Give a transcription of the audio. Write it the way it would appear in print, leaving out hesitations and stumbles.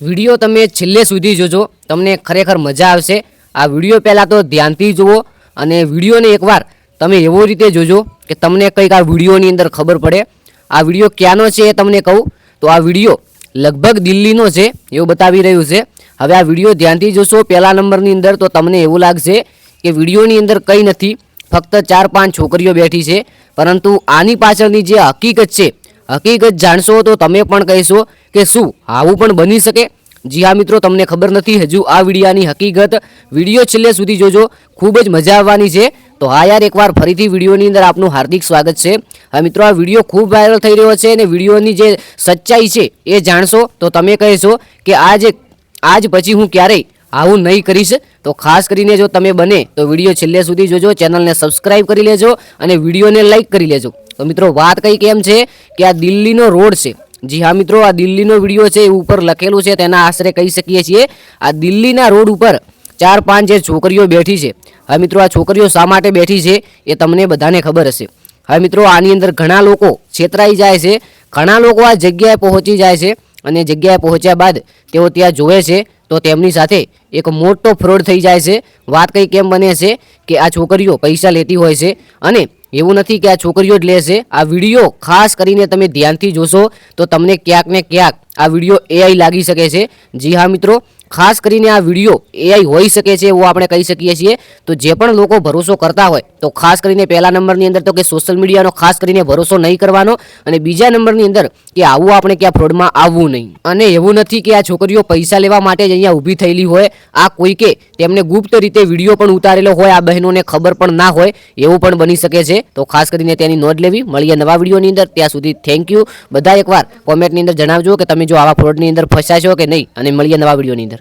Video તમે છેલ્લે સુધી જોજો, તમને ખરેખર મજા આવશે। આ વિડીયો પહેલાં તો ધ્યાનથી જુઓ અને વિડીયોને એકવાર તમે એવો રીતે જોજો કે તમને કંઈક આ વિડીયોની અંદર ખબર પડે। આ વિડીયો ક્યાંનો છે એ તમને કહું તો આ વિડીયો લગભગ દિલ્હીનો છે એવું બતાવી રહ્યું છે। હવે આ વિડીયો ધ્યાનથી જોશો પહેલા નંબરની અંદર તો તમને એવું લાગશે કે વિડીયોની અંદર કંઈ નથી, ફક્ત 4-5 છોકરીઓ બેઠી છે, પરંતુ આની પાછળની જે હકીકત છે, હકીકત જાણશો તો તમે પણ કહેશો કે શું આવું પણ બની શકે। જી હા મિત્રો, તમને ખબર નથી હજુ આ વિડીયાની હકીકત, વિડીયો છેલ્લે સુધી જોજો, ખૂબ જ મજા આવવાની છે। તો હા યાર, એકવાર ફરીથી વિડીયોની અંદર આપનું હાર્દિક સ્વાગત છે। હા મિત્રો, આ વિડીયો ખૂબ વાયરલ થઈ રહ્યો છે અને વિડીયોની જે સચ્ચાઈ છે એ જાણશો તો તમે કહેશો કે આજ પછી હું ક્યારેય આવું નહીં કરીશ। તો ખાસ કરીને જો તમે બને તો વિડીયો છેલ્લે સુધી જોજો, ચેનલને સબસ્ક્રાઇબ કરી લેજો અને વિડીયોને લાઇક કરી લેજો। તો મિત્રો વાત કંઈક એમ છે કે આ દિલ્હીનો રોડ છે। જી હા મિત્રો, આ દિલ્હીનો વિડીયો છે, ઉપર લખેલું છે તેના આશરે કહી શકીએ છીએ આ દિલ્હીના રોડ ઉપર 4-5 જે છોકરીઓ બેઠી છે। હા મિત્રો, આ છોકરીઓ શા માટે બેઠી છે એ તમને બધાને ખબર હશે। હા મિત્રો, આની અંદર ઘણા લોકો છેતરાઈ જાય છે, ઘણા લોકો આ જગ્યાએ પહોંચી જાય છે અને જગ્યાએ પહોંચ્યા બાદ તેઓ ત્યાં જોવે છે તો તેમની સાથે એક મોટો ફ્રોડ થઈ જાય છે। વાત કંઈ કેમ બને છે કે આ છોકરીઓ પૈસા લેતી હોય છે અને એવું નથી કે આ છોકરીઓ જ લે છે। આ વિડીયો ખાસ કરીને તમે ધ્યાનથી જોશો તો તમને ક્યાંક ને ક્યાંક આ વિડીયો એઆઈ લાગી શકે છે। જી હા મિત્રો, ખાસ કરીને આ વિડીયો એઆઈ હોઈ શકે છે એવું આપણે કહી શકીએ છીએ। તો જે પણ લોકો ભરોસો કરતા હોય તો ખાસ કરીને પહેલા નંબરની અંદર તો કે સોશિયલ મીડિયાનો ખાસ કરીને ભરોસો નહીં કરવાનો અને બીજા નંબરની અંદર કે આવું આપણે ક્યાં ફ્રોડમાં આવવું નહીં। અને એવું નથી કે આ છોકરીઓ પૈસા લેવા માટે જ અહીંયા ઊભી થયેલી હોય, આ કોઈકે તેમને ગુપ્ત રીતે વિડીયો પણ ઉતારેલો હોય, આ બહેનોને ખબર પણ ના હોય, એવું પણ બની શકે છે। તો ખાસ કરીને તેની નોંધ લેવી। મળીએ નવા વિડીયોની અંદર, ત્યાં સુધી થેન્ક યુ। બધા એકવાર કોમેન્ટની અંદર જણાવજો કે તમે જો આવા ફ્રોડની અંદર ફસાશો કે નહીં, અને મળીએ નવા વિડીયોની અંદર।